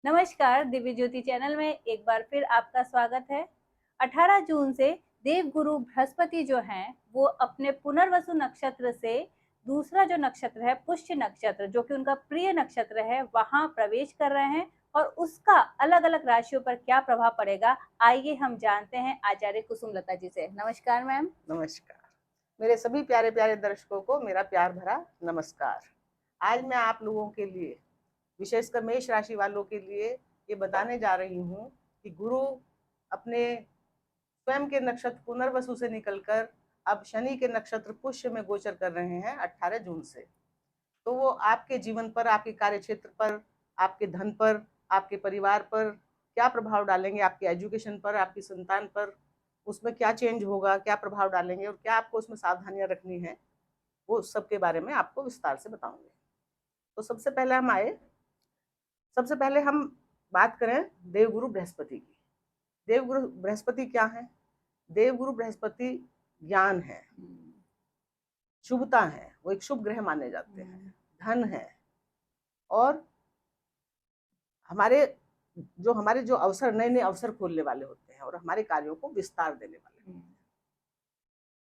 नमस्कार, दिव्य ज्योति चैनल में एक बार फिर आपका स्वागत है। 18 जून से देवगुरु बृहस्पति जो हैं, वो अपने पुनर्वसु नक्षत्र से दूसरा जो नक्षत्र है, पुष्य नक्षत्र, जो कि उनका प्रिय नक्षत्र है, वहां प्रवेश कर रहे हैं और उसका अलग-अलग राशियों पर क्या प्रभाव पड़ेगा, आइए हम जानते हैं आचार्य कुसुमलता जी से। नमस्कार मैम। नमस्कार। मेरे सभी प्यारे प्यारे दर्शकों को मेरा प्यार भरा नमस्कार। आज मैं आप लोगों के लिए, विशेषकर मेष राशि वालों के लिए ये बताने जा रही हूँ कि गुरु अपने स्वयं के नक्षत्र पुनर्वसु से निकलकर अब शनि के नक्षत्र पुष्य में गोचर कर रहे हैं 18 जून से। तो वो आपके जीवन पर, आपके कार्य क्षेत्र पर, आपके धन पर, आपके परिवार पर क्या प्रभाव डालेंगे, आपके एजुकेशन पर, आपकी संतान पर, उसमें क्या चेंज होगा, क्या प्रभाव डालेंगे और क्या आपको उसमें सावधानियां रखनी है, वो सब के बारे में आपको विस्तार से बताऊंगी। तो सबसे पहले हम बात करें देवगुरु बृहस्पति की। देवगुरु बृहस्पति क्या है? देवगुरु बृहस्पति ज्ञान है, शुभता है, वो एक शुभ ग्रह माने जाते हैं, धन है और हमारे जो अवसर, नए नए अवसर खोलने वाले होते हैं और हमारे कार्यों को विस्तार देने वाले होते हैं।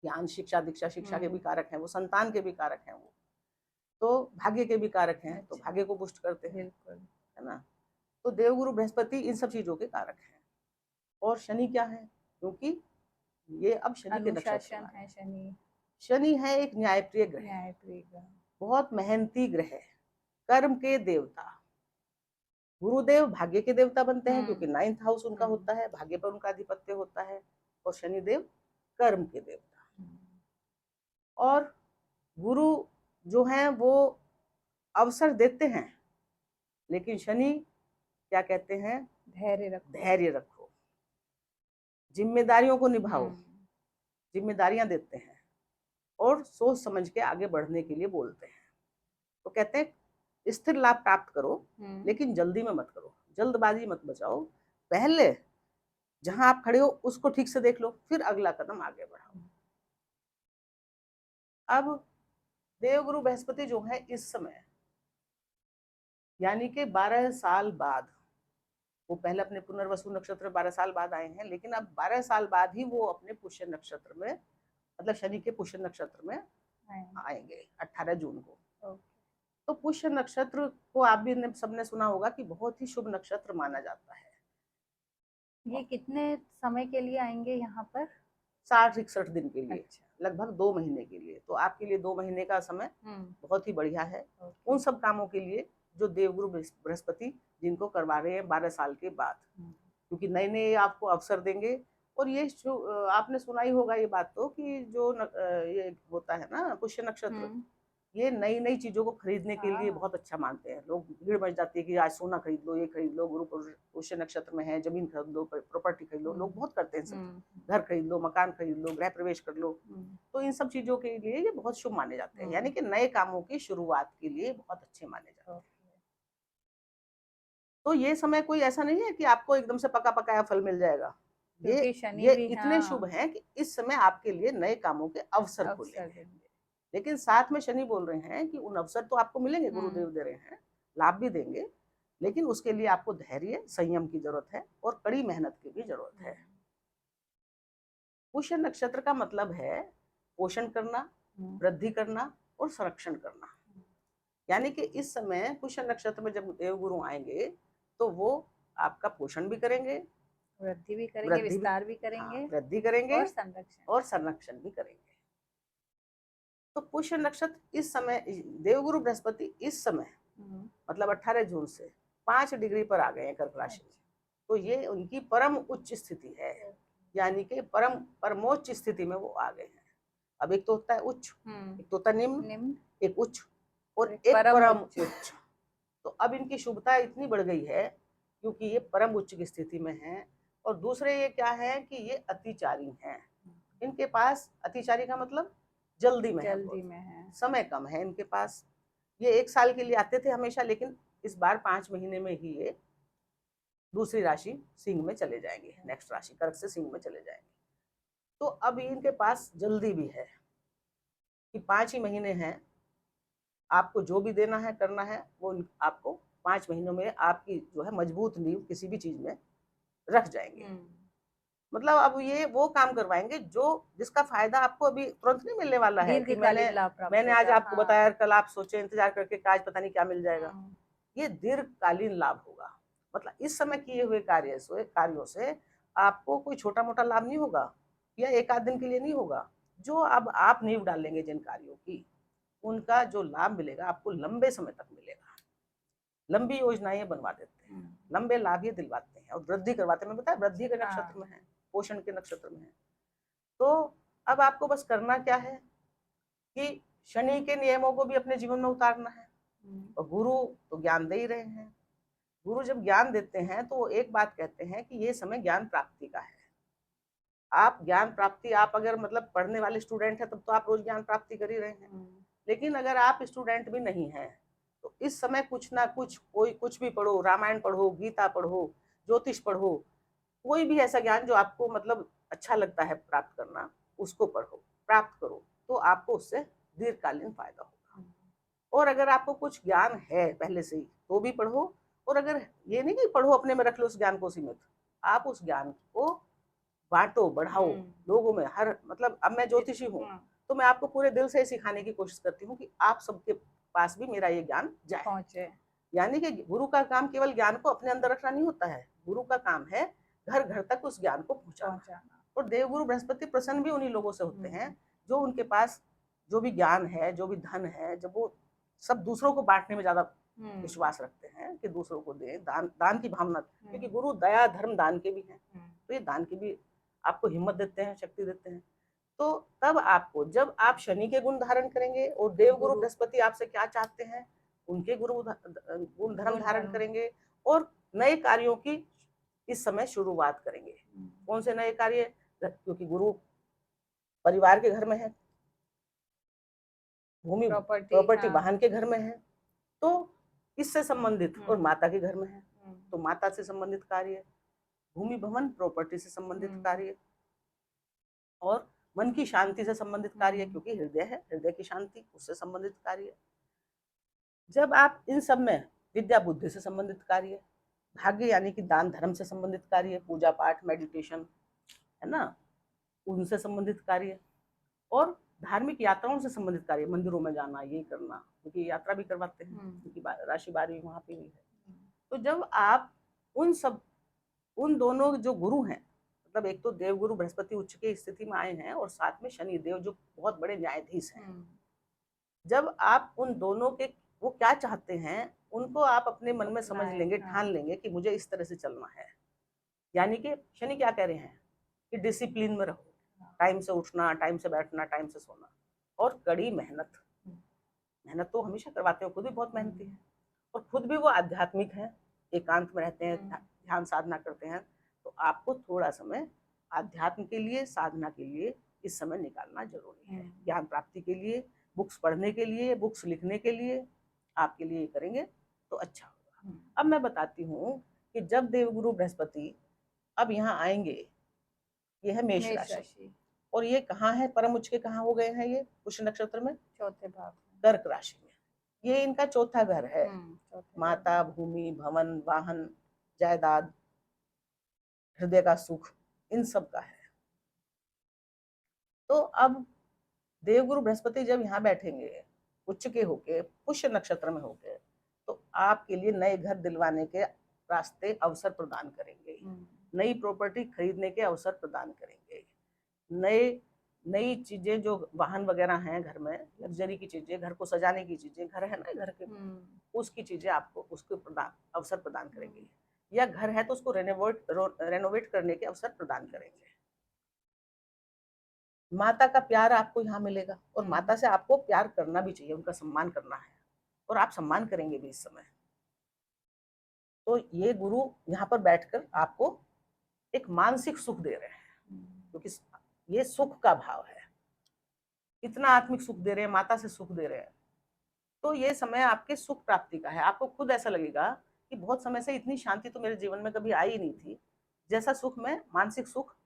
ज्ञान, शिक्षा, दीक्षा, शिक्षा के भी कारक हैं वो, संतान के भी कारक हैं वो, तो भाग्य के भी कारक हैं, तो भाग्य को पुष्ट करते हैं, है ना। तो देवगुरु बृहस्पति इन सब चीजों के कारक हैं। और शनि क्या है? क्योंकि ये अब शनि के नक्षत्र है। शनि है एक न्यायप्रिय ग्रह, बहुत मेहनती ग्रह है, कर्म के देवता। गुरुदेव भाग्य के देवता बनते हैं क्योंकि 9th हाउस उनका होता है, भाग्य पर उनका आधिपत्य होता है। और शनिदेव कर्म के देवता। और गुरु जो हैं वो अवसर देते हैं, लेकिन शनि क्या कहते हैं? धैर्य रखो, जिम्मेदारियों को निभाओ, जिम्मेदारियां देते हैं और सोच समझ के आगे बढ़ने के लिए बोलते हैं। तो कहते हैं स्थिर लाभ प्राप्त करो, लेकिन जल्दी में मत करो, जल्दबाजी मत बचाओ, पहले जहां आप खड़े हो उसको ठीक से देख लो, फिर अगला कदम आगे बढ़ाओ। अब देवगुरु बृहस्पति जो है इस समय, यानी कि 12 साल बाद, वो पहले अपने पुनर्वसु नक्षत्र 12 साल बाद आए हैं, लेकिन अब 12 साल बाद ही वो अपने पुष्य नक्षत्र में, मतलब शनि के पुष्य नक्षत्र में आएंगे 18 जून को। तो पुष्य नक्षत्र को आप भी सबने सुना होगा कि बहुत ही शुभ नक्षत्र माना जाता है। ये कितने समय के लिए आएंगे यहाँ पर? 60-61 दिन के लिए। अच्छा। लगभग 2 महीने के लिए। तो आपके लिए 2 महीने का समय बहुत ही बढ़िया है उन सब कामों के लिए जो देवगुरु बृहस्पति जिनको करवा रहे हैं 12 साल के बाद, क्योंकि नए नए आपको अवसर देंगे। और ये आपने सुना ही होगा ये बात तो, कि जो ये होता है ना पुष्य नक्षत्र, ये नई नई चीजों को खरीदने के लिए बहुत अच्छा मानते हैं लोग। भीड़ मच जाती है कि आज सोना खरीद लो, ये खरीद लो, गुरु पुष्य नक्षत्र में है, जमीन खरीद लो, प्रॉपर्टी खरीद लो, लोग बहुत करते हैं सब। घर खरीद लो, मकान खरीद लो, गृह प्रवेश कर लो। तो इन सब चीजों के लिए ये बहुत शुभ माने जाते हैं, यानी कि नए कामों की शुरुआत के लिए बहुत अच्छे माने जाते हैं। तो ये समय कोई ऐसा नहीं है कि आपको एकदम से पका पकाया फल मिल जाएगा। ये इतने शुभ हैं कि इस समय आपके लिए नए कामों के अवसर खुलेंगे। लेकिन साथ में शनि बोल रहे हैं कि उन अवसर तो आपको मिलेंगे, गुरुदेव दे रहे हैं, लाभ भी देंगे, लेकिन उसके लिए आपको धैर्य, संयम की जरूरत है और कड़ी मेहनत की भी जरूरत है। पुष्य नक्षत्र का मतलब है पोषण करना, वृद्धि करना और संरक्षण करना। यानी कि इस समय पुष्य नक्षत्र में जब देवगुरु आएंगे तो वो आपका पोषण भी करेंगे, वृद्धि भी करेंगे, विस्तार भी करेंगे, वृद्धि करेंगे और संरक्षण भी करेंगे। तो पुष्य नक्षत्र इस समय, देवगुरु बृहस्पति इस समय मतलब 18 जून से 5 डिग्री पर आ गए हैं कर्क राशि में। तो ये उनकी परम उच्च स्थिति है, यानी कि परमोच्च स्थिति में वो आ गए हैं। अब एक तो होता है उच्च, एक तो होता है निम्न, एक उच्च और एक परम उच्च। तो अब इनकी शुभता इतनी बढ़ गई है क्योंकि ये परम उच्च की स्थिति में है। और दूसरे ये क्या है कि ये अतिचारी हैं। इनके पास, अतिचारी का मतलब जल्दी में है, समय कम है इनके पास। ये 1 साल के लिए आते थे हमेशा, लेकिन इस बार 5 महीने में ही ये दूसरी राशि सिंह में चले जाएंगे, नेक्स्ट राशि कर्क से सिंह में चले जाएंगे। तो अब इनके पास जल्दी भी है कि 5 ही महीने हैं, आपको जो भी देना है, करना है, वो आपको 5 महीनों में आपकी जो है मजबूत नींव किसी भी चीज में रख जाएंगे। मतलब अब ये वो काम करवाएंगे जो जिसका फायदा आपको अभी तुरंत नहीं मिलने वाला है कि दीर्घकालीन लाभ प्राप्त मैंने आज होगा। आपको बताया, कल आप सोचे इंतजार करके कि आज पता नहीं क्या मिल जाएगा। ये दीर्घकालीन लाभ होगा। मतलब इस समय किए हुए कार्यों से आपको कोई छोटा मोटा लाभ नहीं होगा या एक आध दिन के लिए नहीं होगा। जो अब आप नींव डालेंगे जिन कार्यों की, उनका जो लाभ मिलेगा आपको लंबे समय तक मिलेगा। लंबी योजनाएं बनवा देते हैं, लंबे लाभ ये दिलवाते हैं और वृद्धि करवाते हैं। मैं बताया वृद्धि के नक्षत्र में है, पोषण के नक्षत्र में है। तो अब आपको बस करना क्या है कि शनि के नियमों को भी अपने जीवन में उतारना है। और गुरु तो ज्ञान दे ही रहे हैं। गुरु जब ज्ञान देते हैं तो एक बात कहते हैं कि ये समय ज्ञान प्राप्ति का है। आप ज्ञान प्राप्ति, आप अगर मतलब पढ़ने वाले स्टूडेंट हैं तब तो आप रोज ज्ञान प्राप्ति कर ही रहे हैं। लेकिन अगर आप स्टूडेंट भी नहीं हैं तो इस समय कुछ ना कुछ, कोई कुछ भी पढ़ो, रामायण पढ़ो, गीता पढ़ो, ज्योतिष पढ़ो, कोई भी ऐसा ज्ञान जो आपको मतलब अच्छा लगता है प्राप्त करना, उसको पढ़ो, प्राप्त करो, तो आपको उससे दीर्घकालीन फायदा होगा। और अगर आपको कुछ ज्ञान है पहले से ही तो भी पढ़ो। और अगर ये नहीं कि पढ़ो अपने में रख लो उस ज्ञान को सीमित, आप उस ज्ञान को बांटो, बढ़ाओ लोगों में। हर मतलब अब मैं ज्योतिषी हूँ तो मैं आपको पूरे दिल से सिखाने की कोशिश करती हूँ कि आप सबके पास भी मेरा ये ज्ञान जाए, पहुंचे। यानी कि गुरु का काम केवल ज्ञान को अपने अंदर रखना नहीं होता है, गुरु का काम है घर घर तक उस ज्ञान को पहुंचाना। और देवगुरु बृहस्पति प्रसन्न भी उन्हीं लोगों से होते हैं जो उनके पास जो भी ज्ञान है, जो भी धन है, जब वो सब दूसरों को बांटने में ज्यादा विश्वास रखते हैं कि दूसरों को दे, दान की भावना, क्योंकि गुरु दया धर्म दान के भी हैं, तो ये दान की भी आपको हिम्मत देते हैं, शक्ति देते हैं। तो तब आपको, जब आप शनि के गुण धारण करेंगे और देवगुरु बृहस्पति आपसे क्या चाहते हैं उनके गुण धर्म धारण करेंगे और नए कार्यों की इस समय शुरुआत करेंगे। कौन से नए कार्य? क्योंकि गुरु परिवार के घर में है, भूमि प्रॉपर्टी वाहन के घर में है, तो इससे संबंधित, और माता के घर में है तो माता से संबंधित कार्य, भूमि भवन प्रॉपर्टी से संबंधित कार्य, और मन की शांति से संबंधित कार्य, क्योंकि हृदय है, हृदय की शांति, उससे संबंधित कार्य। जब आप इन सब में विद्या बुद्धि से संबंधित कार्य, भाग्य यानी कि दान धर्म से संबंधित कार्य, पूजा पाठ मेडिटेशन है ना, उनसे संबंधित कार्य, और धार्मिक यात्राओं से संबंधित कार्य, मंदिरों में जाना, ये करना, क्योंकि यात्रा भी करवाते हैं, क्योंकि राशि बारी वहां पे भी है। तो जब आप उन दोनों जो गुरु हैं, मतलब एक तो देवगुरु बृहस्पति उच्च की स्थिति में आए हैं और साथ में शनि देव जो बहुत बड़े न्यायाधीश हैं, जब आप उन दोनों के वो क्या चाहते हैं उनको आप अपने मन में समझ लेंगे, ठान लेंगे कि मुझे इस तरह से चलना है। यानी कि शनि क्या कह रहे हैं कि डिसिप्लिन में रहो, टाइम से उठना, टाइम से बैठना, टाइम से सोना, और कड़ी मेहनत। मेहनत तो हमेशा करवाते हो, खुद भी बहुत मेहनती है और खुद भी वो आध्यात्मिक है, एकांत में रहते हैं, ध्यान साधना करते हैं। तो आपको थोड़ा समय आध्यात्म के लिए, साधना के लिए इस समय निकालना जरूरी है। ज्ञान प्राप्ति के लिए, बुक्स पढ़ने के लिए, बुक्स लिखने के लिए आपके लिए करेंगे तो अच्छा होगा। अब मैं बताती हूँ कि जब देवगुरु बृहस्पति अब यहाँ आएंगे, ये है मेष राशि, और ये कहाँ है, परम उच्च के कहाँ हो गए हैं, ये पुष्य नक्षत्र में चौथे भाव, कर्क राशि में। ये इनका चौथा घर है। माता, भूमि, भवन, वाहन, जायदाद, हृदय का सुख, इन सब का है। तो अब देवगुरु बृहस्पति जब यहाँ बैठेंगे उच्च के होके, पुष्य नक्षत्र में होके, तो आपके लिए नए घर दिलवाने के रास्ते, अवसर प्रदान करेंगे, नई प्रॉपर्टी खरीदने के अवसर प्रदान करेंगे, नई चीजें जो वाहन वगैरह हैं घर में, लग्जरी की चीजें, घर को सजाने की चीजें, घर है ना घर के, उसकी चीजें आपको उसको अवसर प्रदान करेंगे, या घर है तो उसको रेनोवेट करने के अवसर प्रदान करेंगे। माता का प्यार आपको यहाँ मिलेगा, और माता से आपको प्यार करना भी चाहिए, उनका सम्मान करना है, और आप सम्मान करेंगे भी इस समय। तो ये गुरु यहाँ पर बैठकर आपको एक मानसिक सुख दे रहे हैं, क्योंकि ये सुख का भाव है, इतना आत्मिक सुख दे रहे हैं, माता से सुख दे रहे हैं। तो ये समय आपके सुख प्राप्ति का है। आपको खुद ऐसा लगेगा कि बहुत समय से इतनी शांति तो मेरे जीवन में कभी आई ही नहीं थी, जैसा सुख मैं, मानसिक सुख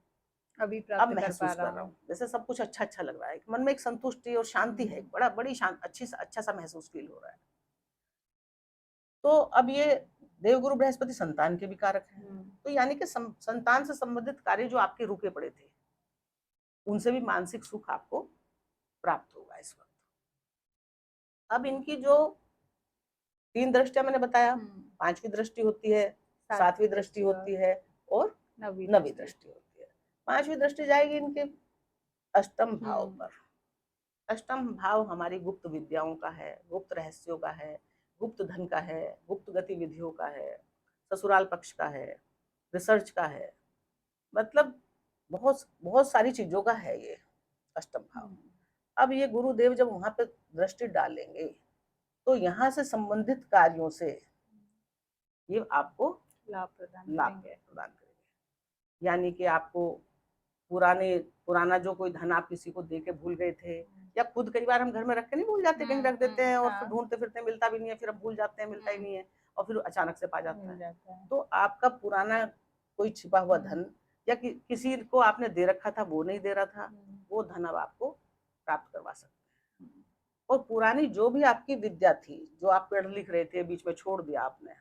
अभी अब महसूस कर रहा हूँ। जैसे सब कुछ अच्छा अच्छा लग रहा है, मन में एक संतुष्टि और शांति है, बड़ी अच्छा सा महसूस फील हो रहा है। तो अब ये देवगुरु बृहस्पति संतान के भी कारक हैं, तो यानी कि संतान से संबंधित कार्य जो आपके रुके पड़े थे उनसे भी मानसिक सुख आपको प्राप्त होगा इस वक्त। अब इनकी जो 3 दृष्टियां मैंने बताया, 5वीं दृष्टि होती है, 7वीं दृष्टि होती है और 9वीं दृष्टि होती है। 5वीं दृष्टि जाएगी इनके अष्टम भाव पर। अष्टम भाव हमारी गुप्त विद्याओं का है, गुप्त रहस्यों का है, गुप्त धन का है, गुप्त गतिविधियों का है, ससुराल पक्ष का है, रिसर्च का है, मतलब बहुत बहुत सारी चीजों का है ये अष्टम भाव। अब ये गुरुदेव जब वहां पे दृष्टि डालेंगे तो यहाँ से संबंधित कार्यों से ये आपको लाभ प्रदान करेंगे। यानी कि आपको पुराना जो कोई धन आप किसी को दे के भूल गए थे, या खुद कई बार हम घर में रख के नहीं भूल जाते, कहीं रख देते हैं और फिर ढूंढते फिरते मिलता भी नहीं है, फिर अब भूल जाते हैं, मिलता ही नहीं है और फिर अचानक से पा जाता है। तो आपका पुराना कोई छिपा हुआ धन या किसी को आपने दे रखा था वो नहीं दे रहा था, वो धन अब आपको प्राप्त करवा सकते हैं। और पुरानी जो भी आपकी विद्या थी, जो आप पढ़ लिख रहे थे, बीच में छोड़ दिया आपने,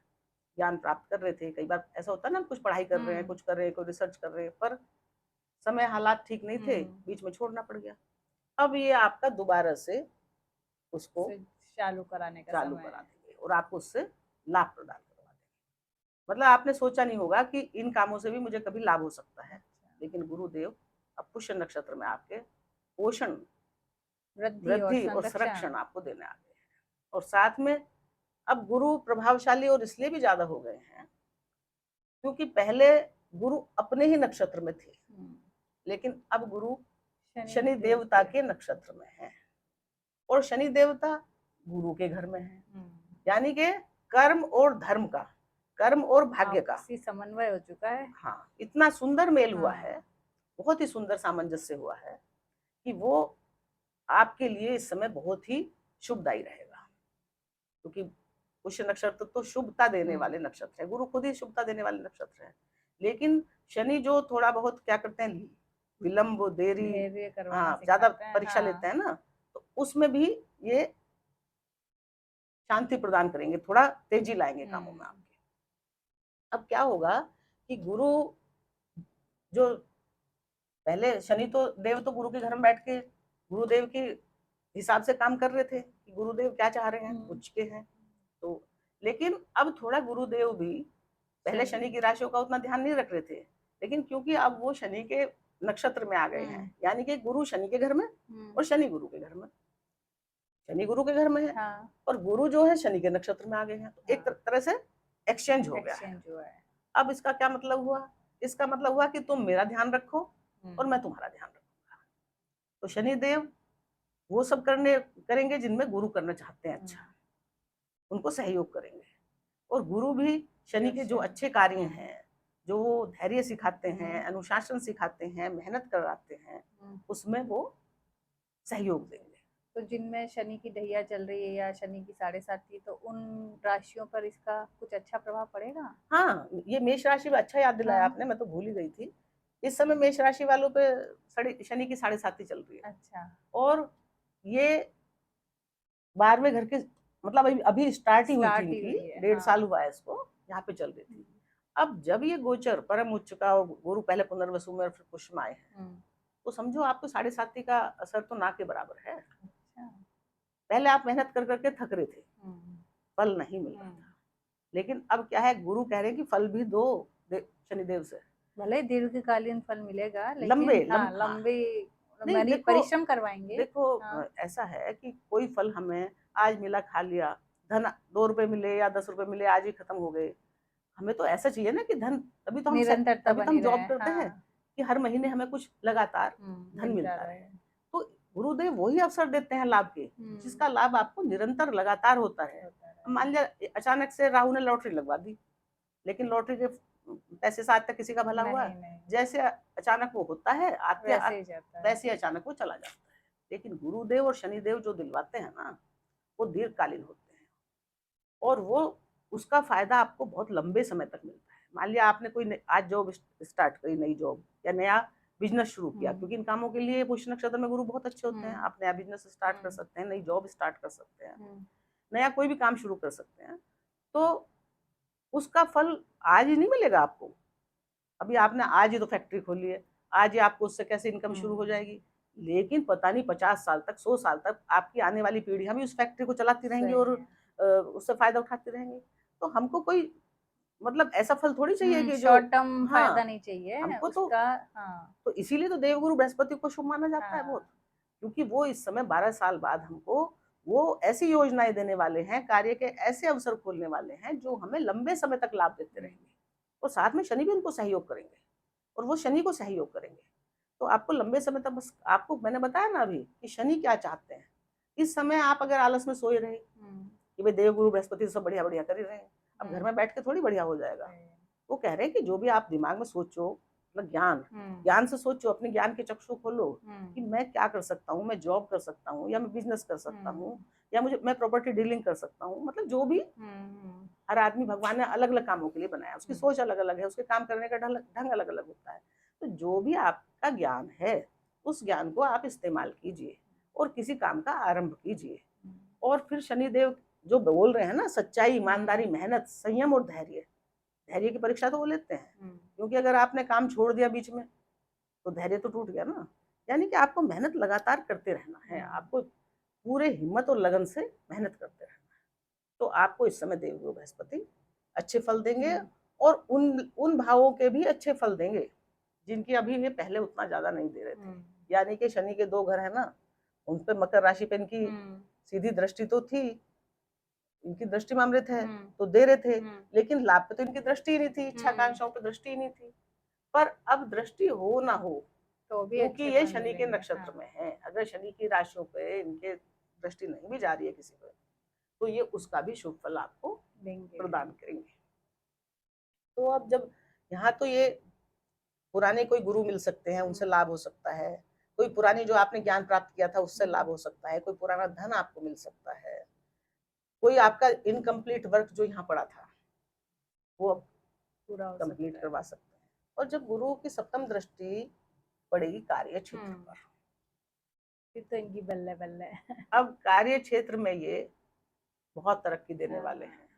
ज्ञान प्राप्त कर रहे थे, कई बार ऐसा होता है ना, कुछ पढ़ाई कर रहे हैं, कुछ कर रहे हैं, कोई रिसर्च कर रहे हैं, पर समय हालात ठीक नहीं थे, बीच में छोड़ना पड़ गया। अब ये आपका दोबारा से उसको चालू कराने का चालू करा देंगे और आपको उससे लाभ प्रदान करवा देंगे। मतलब आपने सोचा नहीं होगा कि इन कामों से भी मुझे कभी लाभ हो सकता है, लेकिन गुरुदेव अब पुष्य नक्षत्र में आपके पोषण, वृद्धि और संरक्षण आपको देने आ गए हैं। और साथ में अब गुरु प्रभावशाली और इसलिए भी ज्यादा हो गए हैं क्योंकि पहले गुरु अपने ही नक्षत्र में थे, लेकिन अब गुरु शनि देवता के नक्षत्र में है और शनि देवता गुरु के घर में है, यानी कि कर्म और धर्म का, कर्म और भाग्य का समन्वय हो चुका है। हाँ, इतना सुंदर मेल हुआ है, बहुत ही सुंदर सामंजस्य हुआ है कि वो आपके लिए इस समय बहुत ही शुभदायी रहेगा, क्योंकि पुष्य नक्षत्र तो शुभता देने वाले नक्षत्र है, गुरु खुद ही शुभता देने वाले नक्षत्र है, लेकिन शनि जो थोड़ा बहुत क्या करते हैं, विलंब, देरी, हाँ, ज्यादा परीक्षा लेते हैं ना, तो उसमें भी ये शांति प्रदान करेंगे, थोड़ा तेजी लाएंगे कामों में आपके। अब क्या होगा कि गुरु जो पहले शनि तो देव तो गुरु के घर में बैठ के गुरुदेव के हिसाब से काम कर रहे थे कि गुरुदेव क्या चाह रहे हैं, पूछ के हैं, तो लेकिन अब थोड़ा गुरुदेव भी पहले शनि की राशियों का उतना ध्यान नहीं रख रहे थे, लेकिन क्योंकि अब वो शनि के नक्षत्र में आ गए हैं, यानी कि गुरु शनि के घर में और शनि गुरु के घर में, शनि गुरु के घर में है और गुरु जो है शनि के नक्षत्र में आ गए हैं, तो एक तरह से एक्सचेंज हो गया है। अब इसका क्या मतलब हुआ, इसका मतलब हुआ कि तुम मेरा ध्यान रखो और मैं तुम्हारा ध्यान रखूंगा। तो शनि देव वो सब करेंगे जिनमें गुरु करना चाहते हैं अच्छा, उनको सहयोग करेंगे, और गुरु भी शनि के जो अच्छे कार्य हैं, जो धैर्य सिखाते हैं, अनुशासन सिखाते हैं, मेहनत कराते हैं, उसमें वो सहयोग देंगे। तो जिनमें शनि की ढैया चल रही है या शनि की 7.5, तो उन राशियों पर इसका कुछ अच्छा प्रभाव पड़ेगा? हाँ, ये मेष राशि में अच्छा याद दिलाया आपने, मैं तो भूल ही गई थी। इस समय मेष राशि वालों पे शनि की 7.5 चल रही है। अच्छा। और ये 12वें घर के मतलब अभी स्टार्ट ही हुई थी इनकी, 1.5 साल हुआ है इसको, यहाँ पे चल रही थी। अब जब ये गोचर परम उच्च का और गुरु पहले पुनर्वसु में और फिर पुष्य में आए हैं, तो समझो आपको 7.5 का असर तो ना के बराबर है। पहले आप मेहनत कर करके थक रहे थे, फल नहीं मिल रहा था, लेकिन अब क्या है, गुरु कह रहे हैं कि फल भी दो शनिदेव से, भले दीर्घकालीन फल मिलेगा, लेकिन लंबे परिश्रम करवाएंगे। देखो ऐसा है कि कोई फल हमें आज मिला, खा लिया, धन 2 रुपए मिले या 10 रुपए मिले, आज ही खत्म हो गए, हमें तो ऐसा चाहिए ना कि धन, तभी तो हम जॉब करते हैं कि हर महीने हमें कुछ लगातार धन मिलता है। तो गुरुदेव वही अवसर देते हैं लाभ के, जिसका लाभ आपको निरंतर लगातार होता है। मान लिया अचानक से राहु ने लॉटरी लगवा दी, लेकिन लॉटरी के पैसे से आज तक किसी का भला हुआ? जैसे अचानक वो होता है वैसे अचानक वो चला जाता है। लेकिन गुरुदेव और शनिदेव जो दिलवाते हैं ना, वो दीर्घकालीन होते हैं और वो उसका फायदा आपको बहुत लंबे समय तक मिलता है। मान लिया आपने कोई आज जॉब स्टार्ट करी, नई जॉब या नया बिजनेस शुरू किया, क्योंकि इन कामों के लिए पुष्य नक्षत्र में गुरु बहुत अच्छे होते हैं। आप नया बिजनेस स्टार्ट कर सकते हैं, नई जॉब स्टार्ट कर सकते हैं, नया कोई भी काम शुरू कर सकते हैं। तो उसका फल आज ही नहीं मिलेगा आपको। अभी आपने आज ही तो फैक्ट्री खोली है, आज ही आपको उससे कैसे इनकम शुरू हो जाएगी, लेकिन पता नहीं 50 साल तक, 100 साल तक आपकी आने वाली पीढ़ियां भी उस फैक्ट्री को चलाती रहेंगी और उससे फायदा उठाती रहेंगी। तो हमको कोई मतलब ऐसा फल थोड़ी चाहिए कि जो शॉर्ट टर्म फायदा हाँ, नहीं चाहिए हमको उसका। हाँ, तो इसीलिए तो देवगुरु बृहस्पति को शुभ माना जाता है बहुत, हाँ, क्योंकि वो इस समय 12 साल बाद हमको वो ऐसी योजनाएं देने वाले हैं, कार्य के ऐसे अवसर खोलने वाले हैं जो हमें लंबे समय तक लाभ देते रहेंगे। और साथ में शनि भी उनको सहयोग करेंगे और वो शनि को सहयोग करेंगे। तो आपको लंबे समय तक, बस आपको मैंने बताया ना अभी कि शनि क्या चाहते हैं। इस समय आप अगर आलस में सोए रहे कि भाई देवगुरु बृहस्पति सब बढ़िया बढ़िया कर ही रहे हैं, अब घर में बैठ के थोड़ी बढ़िया हो जाएगा। वो कह रहे हैं कि जो भी आप दिमाग में सोचो, मतलब ज्ञान ज्ञान से सोचो, अपने ज्ञान के चक्षु खोलो कि मैं क्या कर सकता हूँ, मैं जॉब कर सकता हूँ या मैं बिजनेस कर सकता हूँ या मैं प्रॉपर्टी डीलिंग कर सकता हूँ। मतलब जो भी, हर आदमी भगवान ने अलग अलग कामों के लिए बनाया, उसकी सोच अलग अलग है, उसके काम करने का ढंग अलग अलग होता है। तो जो भी आपका ज्ञान है उस ज्ञान को आप इस्तेमाल कीजिए और किसी काम का आरंभ कीजिए। और फिर शनिदेव जो बोल रहे हैं ना, सच्चाई, ईमानदारी, मेहनत, संयम और धैर्य, धैर्य की परीक्षा तो वो लेते हैं, क्योंकि अगर आपने काम छोड़ दिया बीच में तो धैर्य तो टूट गया ना। यानी कि आपको मेहनत लगातार करते रहना है, आपको पूरे हिम्मत और लगन से मेहनत करते रहना है। तो आपको इस समय देवगुरु बृहस्पति अच्छे फल देंगे और उन भावों के भी अच्छे फल देंगे जिनकी अभी ये पहले उतना ज्यादा नहीं दे रहे थे। यानी कि शनि के 2 घर है ना, उन पे मकर राशि पे इनकी सीधी दृष्टि तो थी, इनकी दृष्टि में अमृत है तो दे रहे थे, लेकिन लाभ पे तो इनकी दृष्टि ही नहीं थी, इच्छा आकांक्षाओं पे दृष्टि ही नहीं थी। पर अब दृष्टि हो ना हो, तो भी क्योंकि अच्छे ये फल शनि के मिलेंगे। नक्षत्र में है, अगर शनि की राशियों पे इनके दृष्टि नहीं भी जा रही है किसी पे, तो ये उसका भी शुभ फल आपको प्रदान करेंगे। तो अब जब यहाँ तो ये पुराने कोई गुरु मिल सकते हैं, उनसे लाभ हो सकता है, कोई पुरानी जो आपने ज्ञान प्राप्त किया था उससे लाभ हो सकता है, कोई पुराना धन आपको मिल सकता है, कोई आपका इनकम्प्लीट वर्क जो यहाँ पड़ा था वो अब पूरा कंप्लीट करवा सकते हैं। और जब गुरु की सप्तम दृष्टि पड़ेगी कार्य क्षेत्र पर, फिर तो इनकी बल्ले बल्ले। अब कार्य क्षेत्र में ये बहुत तरक्की देने वाले हैं,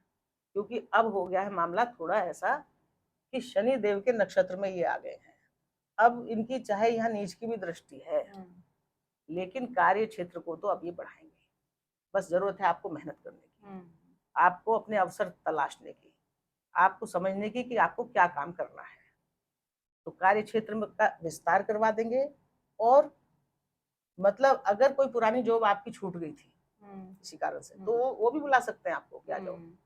क्योंकि अब हो गया है मामला थोड़ा ऐसा कि शनि देव के नक्षत्र में ये आ गए हैं। अब इनकी चाहे यहाँ नीच की भी दृष्टि है, लेकिन कार्य क्षेत्र को तो अब ये बढ़ाएंगे। बस जरूरत है आपको मेहनत करने की, आपको अपने अवसर तलाशने की, आपको समझने की कि आपको क्या काम करना है। तो कार्य क्षेत्र में का विस्तार करवा देंगे। और मतलब अगर कोई पुरानी जॉब आपकी छूट गई थी किसी कारण से, तो वो भी बुला सकते हैं आपको, क्या जॉब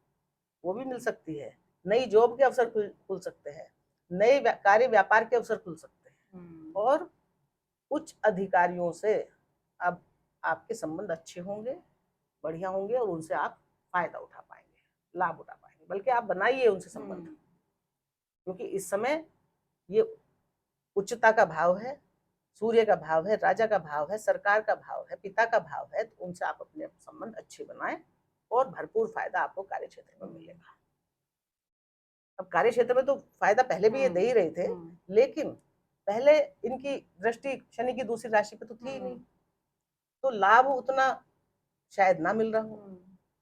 वो भी मिल सकती है। नई जॉब के अवसर खुल सकते हैं, नए कार्य व्यापार के अवसर खुल सकते हैं और उच्च अधिकारियों से अब आपके संबंध अच्छे होंगे, बढ़िया होंगे और उनसे आप फायदा उठा पाएंगे, लाभ उठा पाएंगे। बल्कि आप बनाइए उनसे संबंध, क्योंकि इस समय ये उच्चता का भाव है, सूर्य का भाव है, राजा का भाव है, सरकार का भाव है, पिता का भाव है। तो उनसे आप अपने संबंध अच्छे बनाएं और भरपूर फायदा आपको कार्य क्षेत्र में मिलेगा। अब कार्य क्षेत्र में तो फायदा पहले भी ये दे ही रहे थे, लेकिन पहले इनकी दृष्टि शनि की दूसरी राशि पे तो थी ही नहीं, तो लाभ उतना शायद ना मिल रहा हो।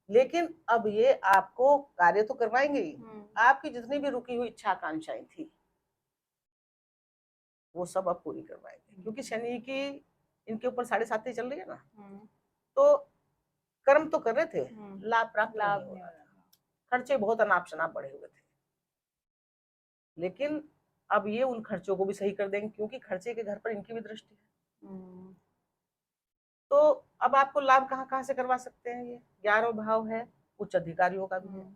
लेकिन अब ये आपको कार्य तो करवाएंगे ही, आपकी जितनी भी रुकी हुई इच्छा आकांक्षाएं थी वो सब अब पूरी करवाएंगे, क्योंकि शनि की इनके ऊपर 7.5 चल रही है ना, तो कर्म तो कर रहे थे, लाभ प्राप्त नहीं हो रहा था, खर्चे बहुत अनाप शनाप बढ़े हुए थे। लेकिन अब ये उन खर्चों को भी सही कर देंगे, क्योंकि खर्चे के घर पर इनकी भी दृष्टि है। तो अब आपको लाभ कहाँ कहाँ से करवा सकते हैं, ये 11 भाव है, उच्च अधिकारियों का भी है,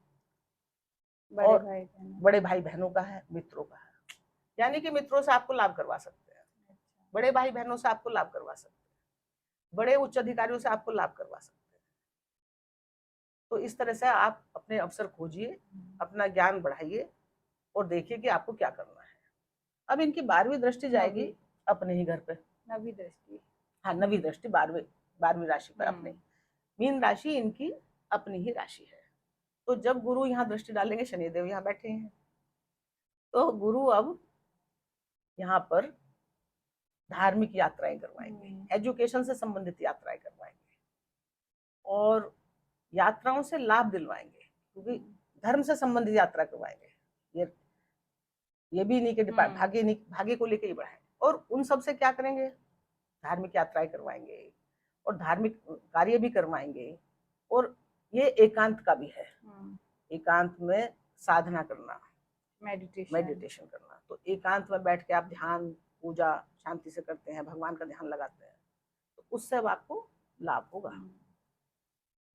और बड़े भाई बहनों का है, मित्रों का है। यानी कि मित्रों से आपको लाभ करवा सकते हैं, बड़े भाई बहनों से आपको लाभ करवा सकते हैं, बड़े उच्च अधिकारियों से आपको लाभ करवा सकते हैं। तो इस तरह से आप अपने अवसर खोजिए, अपना ज्ञान बढ़ाइए और देखिए कि आपको क्या करना है। अब इनकी 12वीं दृष्टि जाएगी अपने ही घर पे, नवी दृष्टि, हाँ नवी दृष्टि 12वीं राशि पर अपने, मीन राशि इनकी अपनी ही राशि है। तो जब गुरु यहाँ दृष्टि डालेंगे, शनिदेव यहाँ बैठे हैं, तो गुरु अब यहाँ पर धार्मिक यात्राएं करवाएंगे, एजुकेशन से संबंधित यात्राएं करवाएंगे और यात्राओं से लाभ दिलवाएंगे, क्योंकि धर्म से संबंधित यात्रा करवाएंगे। ये भी नहीं कि भाग्य को लेके ही बढ़ाएं। और उन सब से क्या करेंगे, धार्मिक यात्राएं करवाएंगे और धार्मिक कार्य भी करवाएंगे। और ये एकांत का भी है, एकांत में साधना करना, मेडिटेशन करना। तो एकांत में बैठ के आप ध्यान पूजा शांति से करते हैं, भगवान का ध्यान लगाते हैं, तो उससे अब आपको लाभ होगा।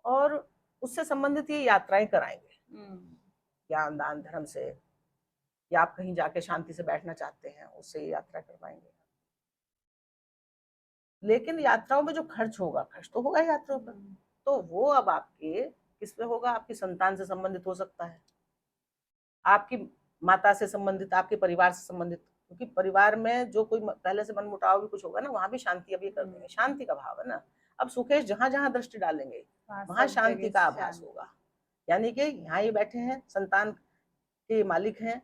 और उससे संबंधित ये यात्राएं कराएंगे, ज्ञान दान धर्म से, या आप कहीं जाके शांति से बैठना चाहते हैं उससे ये यात्रा करवाएंगे। लेकिन यात्राओं में जो खर्च होगा, खर्च तो होगा यात्राओं पर, तो वो अब आपके किस पे होगा, आपकी संतान से संबंधित हो सकता है, आपकी माता से संबंधित, आपके परिवार से संबंधित। क्योंकि परिवार में जो कोई पहले से मनमुटाव भी कुछ होगा ना, वहां भी शांति अभी कर देंगे, शांति का भाव है ना। अब सुकेश जहां जहां दृष्टि डालेंगे वहां शांति का आभास होगा। यानी कि यहाँ ये बैठे हैं, संतान के मालिक हैं,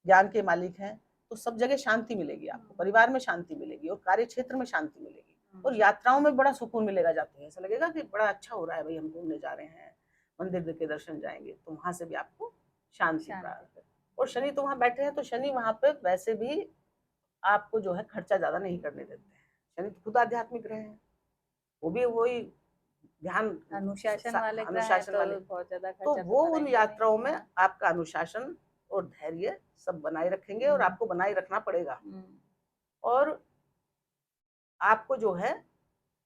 ज्ञान के मालिक हैं, तो सब जगह शांति मिलेगी आपको, परिवार में शांति मिलेगी और कार्य क्षेत्र में शांति मिलेगी। और यात्राओं में बड़ा सुकून मिलेगा जाते हैं, ऐसा लगेगा कि बड़ा अच्छा हो रहा है भाई, हम घूमने जा रहे हैं, मंदिर के दर्शन जाएंगे, तो वहां से भी आपको शांति प्राप्त है। और शनि तो वहां बैठे हैं, तो शनि वहां पे वैसे भी आपको जो है खर्चा ज्यादा नहीं करने देते हैं। शनि तो खुद आध्यात्मिक ग्रह हैं, वो भी वही ध्यान अनुशासन वाले बहुत ज्यादा तो वो उन यात्राओं में आपका अनुशासन और धैर्य सब बनाए रखेंगे और आपको बनाए रखना पड़ेगा। और आपको जो है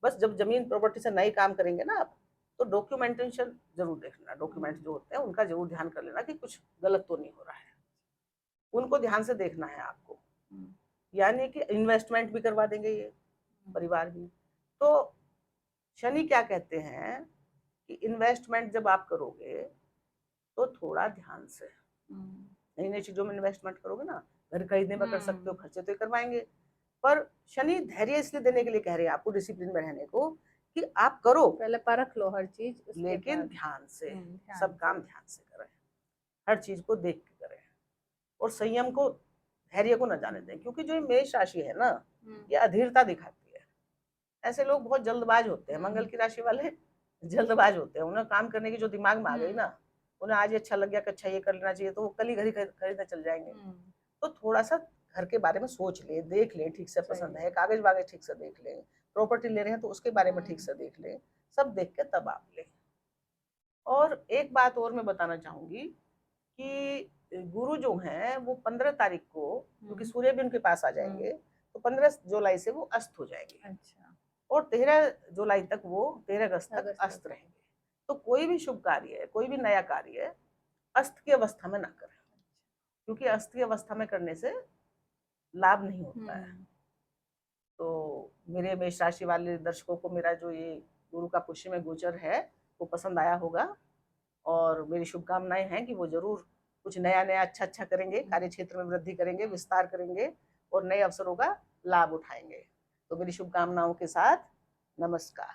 बस जब जमीन प्रॉपर्टी से नए काम करेंगे ना आप, तो डॉक्यूमेंटेशन जरूर देखना, डॉक्यूमेंट जो होते हैं उनका जरूर ध्यान कर लेना कि कुछ गलत तो नहीं हो रहा है, उनको ध्यान से देखना है आपको। यानी कि इन्वेस्टमेंट भी करवा देंगे ये परिवार भी। तो शनि क्या कहते हैं कि इन्वेस्टमेंट जब आप करोगे तो थोड़ा ध्यान से, नई नई चीजों में इन्वेस्टमेंट करोगे ना, घर खरीदने में कर सकते हो, खर्चे तो करवाएंगे, पर शनि धैर्य इसलिए देने के लिए कह रहे हैं आपको, डिसिप्लिन में रहने को, कि आप करो, पहले परख लो हर चीज, लेकिन ध्यान से, सब काम ध्यान से करें, हर चीज को देख के करें और संयम को, धैर्य को न जाने दें। क्योंकि जो मेष राशि है ना, ये अधीरता दिखाती है। ऐसे लोग बहुत जल्दबाज होते हैं, मंगल की राशि वाले जल्दबाज होते हैं, उन्हें काम करने की जो दिमाग में आ गई ना, उन्हें आज अच्छा लग गया कि अच्छा ये कर लेना चाहिए, तो वो कल ही घर खरीदने चल जाएंगे। तो थोड़ा सा घर के बारे में सोच ले, देख ले, ठीक से पसंद है, कागज वागज ठीक से देख ले, प्रॉपर्टी ले रहे हैं तो उसके बारे में ठीक से देख ले, सब देख के तब आप ले। और एक बात और मैं बताना चाहूंगी कि गुरु जो हैं वो 15 तारीख को, क्योंकि सूर्य भी उनके पास आ जाएंगे, तो 15 जुलाई से वो अस्त हो जाएंगे। अच्छा। और 13 जुलाई तक वो 13 अगस्त तक अस्त रहेंगे। तो कोई भी शुभ कार्य, कोई भी नया कार्य अस्त की अवस्था में ना करें, क्योंकि अस्त की अवस्था में करने से लाभ नहीं होता है। तो मेरे मेष राशि वाले दर्शकों को मेरा जो ये गुरु का पुष्य में गोचर है वो पसंद आया होगा, और मेरी शुभकामनाएं हैं कि वो जरूर कुछ नया नया अच्छा करेंगे, कार्य क्षेत्र में वृद्धि करेंगे, विस्तार करेंगे और नए अवसरों का लाभ उठाएंगे। तो मेरी शुभकामनाओं के साथ नमस्कार।